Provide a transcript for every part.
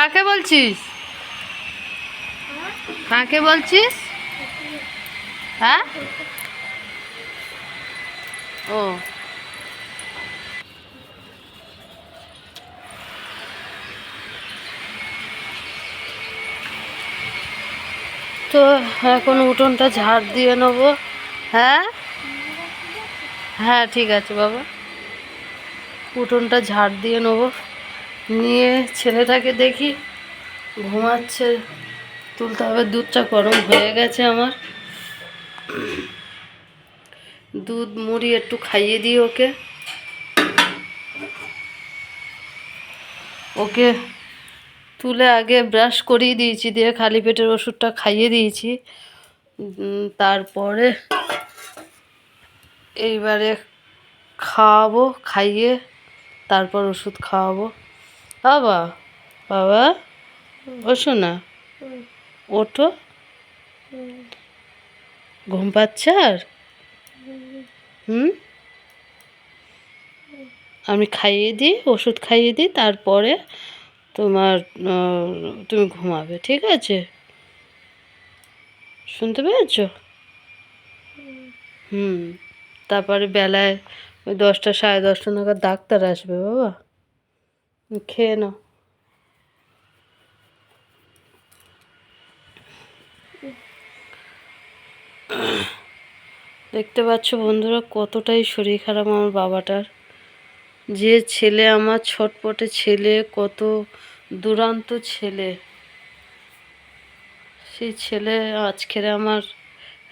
কাকে বলছিস? কাকে বলছিস? হ্যাঁ, ও তো এখন উঠোনটা ঝাড় দিয়ে নেবো। হ্যাঁ হ্যাঁ, ঠিক আছে বাবা, উঠোনটা ঝাড় দিয়ে নেবো। নিয়ে ছেলেটাকে দেখি, ঘুমাচ্ছে, তুলতে হবে। দুধটা গরম হয়ে গেছে আমার, দুধ মুড়ি একটু খাইয়ে দিই ওকে। ওকে তুলে আগে ব্রাশ করিয়ে দিয়েছি, দিয়ে খালি পেটের ওষুধটা খাইয়ে দিয়েছি। তারপরে এইবারে খাওয়াবো, খাইয়ে তারপর ওষুধ খাওয়াবো। বাবা, বাবা ওঠো না, ওঠো, ঘুম পাচ্ছে আর? হুম, আমি খাইয়ে দিই, ওষুধ খাইয়ে দিই, তারপরে তোমার তুমি ঘুমাবে, ঠিক আছে? শুনতে পেয়েছো? হুম, তারপরে বেলায় ওই 10টা 10:30 নাগাদ ডাক্তার আসবে বাবা, খেয়ে নাও। দেখতে পাচ্ছ বন্ধুরা কতটাই শরীর খারাপ আমার বাবাটার। যে ছেলে আমার ছটপটে ছেলে, কত দুরান্ত ছেলে, সেই ছেলে আজকের আমার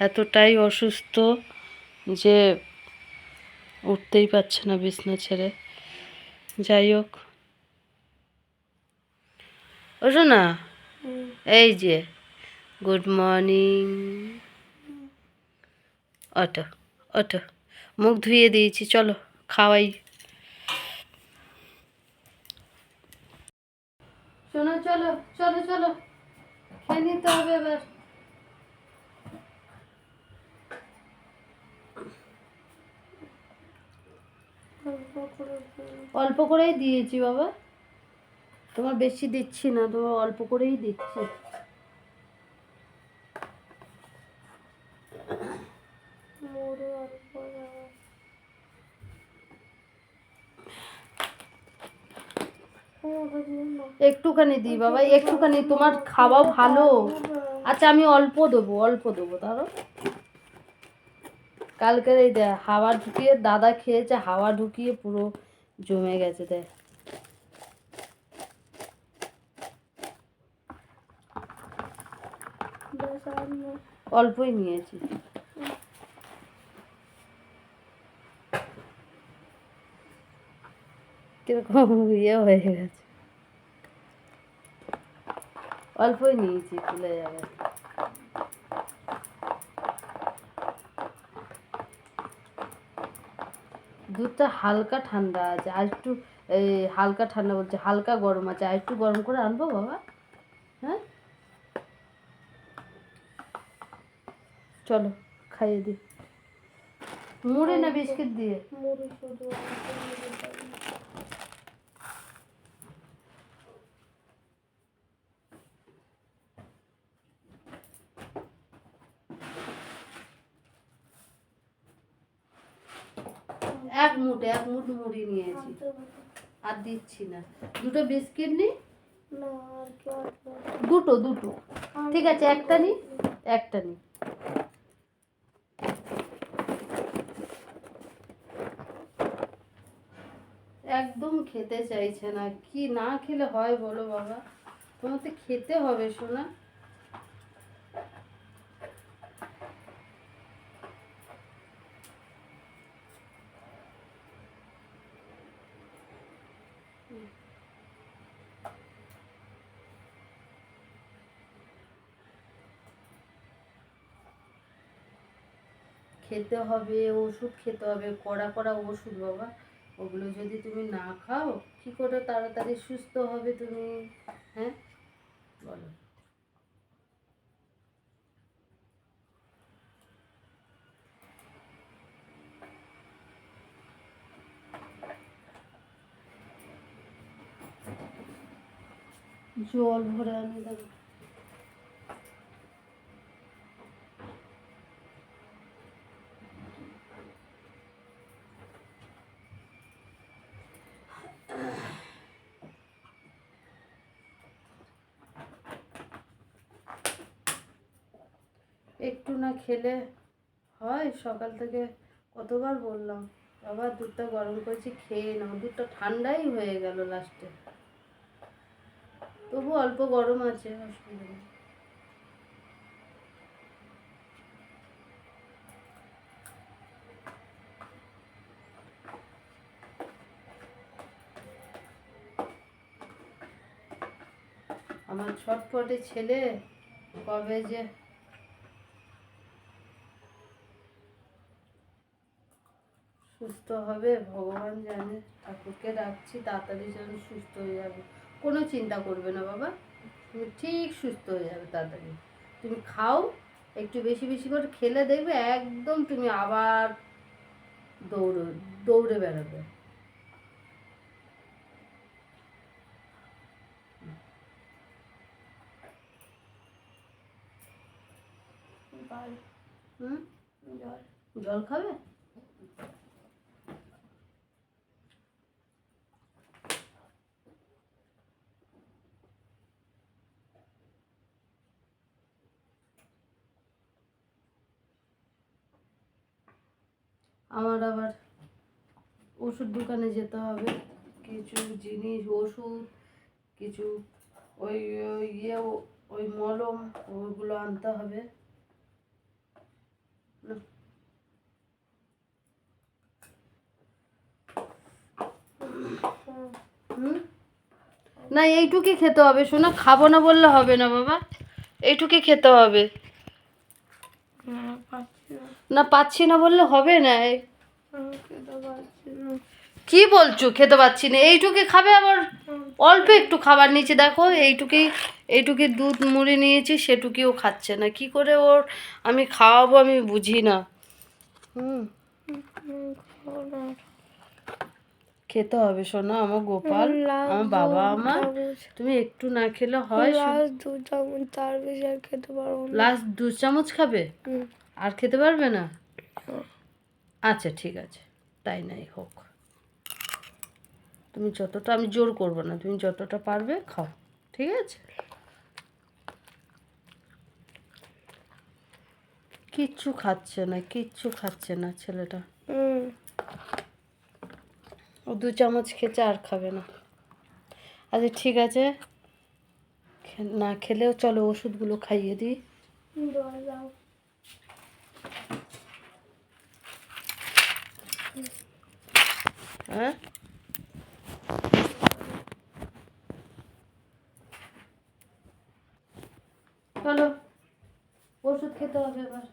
এতটাই অসুস্থ যে উঠতেই পারছে না বিছনা ছেড়ে। যাই হোক, ওঠো না, এই যে গুড মর্নিং, ওঠো ওঠো, মুখ ধুয়ে দিয়েছি, চলো খাওয়াই। শোনো, চলো চলো চলো, খেয়ে নিতে হবে এবার। অল্প করেই দিয়েছি বাবা, তোমার বেশি দিচ্ছি না, তোমার অল্প করেই দিচ্ছি। একটুখানি দিই বাবা, একটুখানি, তোমার খাওয়া ভালো। আচ্ছা আমি অল্প দেবো, অল্প দেবো, ধরো। কালকের এই দেখ হাওয়া ঢুকিয়ে দাদা খেয়েছে, হাওয়া ঢুকিয়ে পুরো জমে গেছে, দেখ। অল্পই নিয়েছি। কিরকম ইয়ে হয়ে গেছে, অল্পই নিয়েছি, খুলে যাবে। দুধটা হালকা ঠান্ডা আছে, আর একটু এই হালকা ঠান্ডা বলছে, হালকা গরম আছে, আর একটু গরম করে আনবো বাবা? হ্যাঁ, চলো খাইয়ে দিই। মুড়ি না বিস্কিট দিয়ে? এক মুঠ মুড়ি নিয়েছি, আর দিচ্ছি না। দুটো বিস্কিট নি, দুটো দুটো, ঠিক আছে, একটা নি, একটা নি। একদম খেতে চাইছে না, কি না খেলে হয় বলো বাবা? তোমার তো খেতে হবে সোনা। খেতে হবে, ওষুধ খেতে হবে, কড়া কড়া ওষুধ বাবা। ওগুলো যদি তুমি না খাও, কি করে তাড়াতাড়ি সুস্থ হবে তুমি? হ্যাঁ বলো। জল ভরে আনি দাও। একটু না খেলে হয়? সকাল থেকে কতবার বললাম, আবার দুধটা গরম করেছি খেয়ে নাও, দুধটা ঠান্ডাই হয়ে গেল লাস্টে। তবু অল্প গরম আছে, অসুবিধা নেই। আমার ছটফটে ছেলে কবে যে সুস্থ হবে ভগবান জানে। ঠাকুরকে ডাকছি তাড়াতাড়ি যেন সুস্থ হয়ে যাবে। কোনো চিন্তা করবে না বাবা, তুমি ঠিক সুস্থ হয়ে যাবে তাড়াতাড়ি। তুমি খাও, একটু বেশি বেশি করে খেলে দেখবে একদম তুমি আবার দৌড়ে দৌড়ে বেড়াবে। হুম, জল খাবে? আমার আবার ওষুধ দোকানে যেতে হবে, কিছু জিনিস ওষুধ, কিছু ওই ইয়ে ওই মলম ওইগুলো আনতে হবে। হুম, না এইটুকুই খেতে হবে শোনা, খাবো না বললে হবে না বাবা, এইটুকুই খেতে হবে। না পাচ্ছি না বললে হবে না। কি বলছো খেতে পাচ্ছি না? এইটুকুই খাবে আবার? অল্প একটু খাবার নিচে দেখো, এইটুকুই দুধ মুড়ি নিয়েছি, সেটুকুও খাচ্ছে না। কি করে ওর আমি খাওয়াবো আমি বুঝি না। হুম, খেতে হবে শোনো আমার গোপাল, আমার বাবা আমার, তুমি একটু না খেলে হয়? লাস্ট 2 চামচ, তার বেশি আর খেতে পারবো না। লাস্ট 2 চামচ খাবে? আর খেতে পারবে না? আচ্ছা ঠিক আছে, তাই নাই হোক। তুমি যতটা, আমি জোর করবো না, তুমি যতটা পারবে খাও, ঠিক আছে? কিচ্ছু খাচ্ছে না, কিচ্ছু খাচ্ছে না ছেলেটা। ও 2 চামচ খেয়েছে, আর খাবে না। আচ্ছা ঠিক আছে, না খেলেও চলো ওষুধগুলো খাইয়ে দিই। হ্যাঁ, চলো ওষুধ খেতে হবে এবার।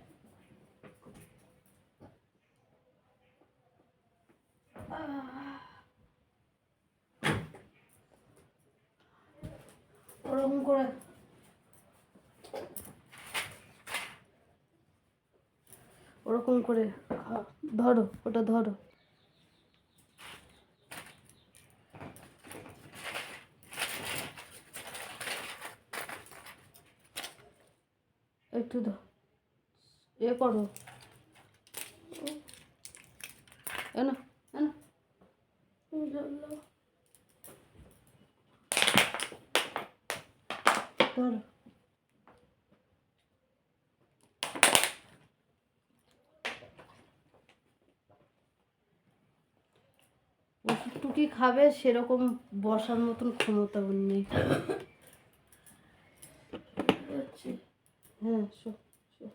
ওরকম করে ওরকম করে ধরো, ওটা ধরো। একটু এ করো, এনো এনো ধরো। ওষুধটুকি খাবে, সেরকম বসার মতন ক্ষমতা ওর নেই। হ্যাঁ শো শো।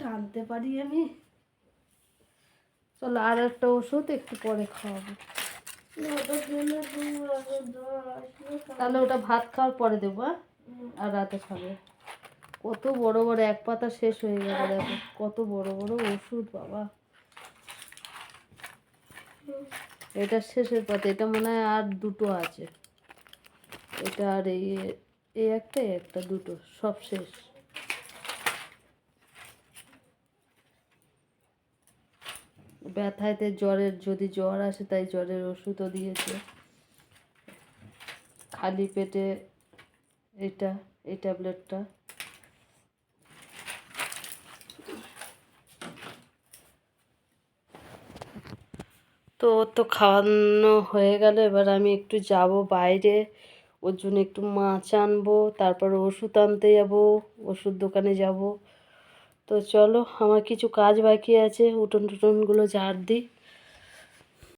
টানতে পারি আমি? চলো আর একটা ওষুধ একটু পরে খাওয়াবো। তাহলে ওটা ভাত খাওয়ার পরে দেবো, হ্যাঁ? আর রাতে খাবে। কত বড় বড়, এক পাতা শেষ হয়ে গেল দেখো, কত বড় বড় ওষুধ বাবা। এটা শেষের পাতা, এটা মনে হয় আর 2টো আছে। এটা আর এই একটা এই একটা, দুটো সব শেষ। ব্যথাতে জ্বরের, যদি জ্বর আসে তাই জ্বরের ওষুধও দিয়েছে। খালি পেটে এটা, এই ট্যাবলেটটা। তো ওর তো খাওয়ানো হয়ে গেল, এবার আমি একটু যাব বাইরে, ওর জন্য একটু মাছ আনবো, তারপর ওষুধ আনতে যাব, ওষুধ দোকানে যাব। তো চলো, আমার কিছু কাজ বাকি আছে, উঠোন টুটনগুলো ঝাড় দিই।